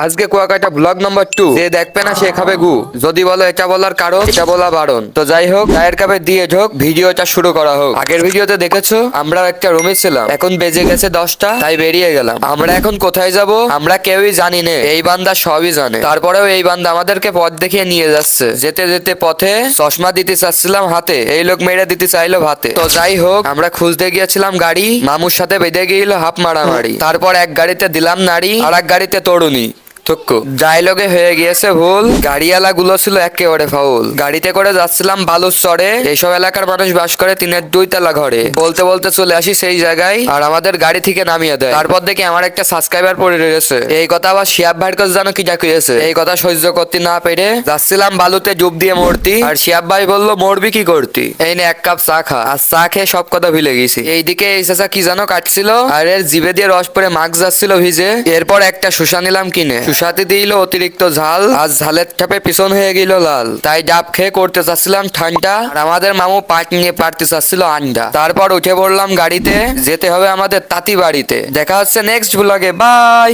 আজকে কুয়াকাটা ব্লগ নম্বর 2। যে দেখবে না সে খাবে গু। যদি বলো এটা বলার কারণ, এটা বলা বারণ। তো যাই হোক, চায়ের কাপে দিয়ে ঢোক, ভিডিওটা শুরু করা হোক। আগের ভিডিওতে দেখেছো আমরা একটা রুমে ছিলাম, এখন বেজে গেছে 10টা, তাই বেরিয়ে গেলাম। আমরা এখন কোথায় যাব আমরা কেউই জানি না, এই বান্দা সবই জানে। তারপরেও এই বান্দা আমাদেরকে পথ দেখিয়ে নিয়ে যাচ্ছে। যেতে যেতে পথে চশমা দিতে চাচ্ছিলাম হাতে, এই লোক মেরে দিতে চাইলো ভাতে। তো যাই হোক, আমরা খুঁজতে গিয়েছিলাম গাড়ি, মামুর সাথে বেঁধে গিয়েছিল হাফ মারামারি। তারপর এক গাড়িতে দিলাম নারী, আর এক গাড়িতে তরুণী। ডায়লগে হয়ে গিয়েছে ভুল, গাড়িওয়ালা গুলো ছিল একেবারে ফাউল। গাড়িতে করে যাচ্ছিলাম বালুর চরে, এইসব এলাকার মানুষ বাস করে 3-2 তলা ঘরে। বলতে বলতে চলে আসি সেই জায়গায়, আর আমাদের গাড়ি থেকে নামিয়ে দেয়। তারপর দেখি আমার একটা সাবস্ক্রাইবার পড়ে রয়েছে। এই কথা আবার শিয়াব ভাইয়ের কাছে জানো কি ডাকিয়েছে। এই কথা সহ্য করতে না পেরে যাচ্ছিলাম বালুতে ডুব দিয়ে মরতি, আর শিয়াব ভাই বললো মরবি কি করতি, এই নে এক কাপ চা খা। আর চা খেয়ে সব কথা ভুলে গেছি। এইদিকে এই চাচা কি জানো কাটছিল, আর এর জিভে দিয়ে রস পরে মাস্ক যাচ্ছিল ভিজে। এরপর একটা শসা নিলাম কিনে, সাথে দিল অতিরিক্ত ঝাল, আর ঝালের ঠাপে পিছন হয়ে গেল লাল। তাই ডাব খেয়ে করতে চাচ্ছিলাম ঠান্ডা, আর আমাদের মামু পাট নিয়ে পারতে চাচ্ছিল আন্ডা। তারপর উঠে পড়লাম গাড়িতে, যেতে হবে আমাদের তাঁতি বাড়িতে। দেখা হচ্ছে নেক্সট ব্লগে, বাই।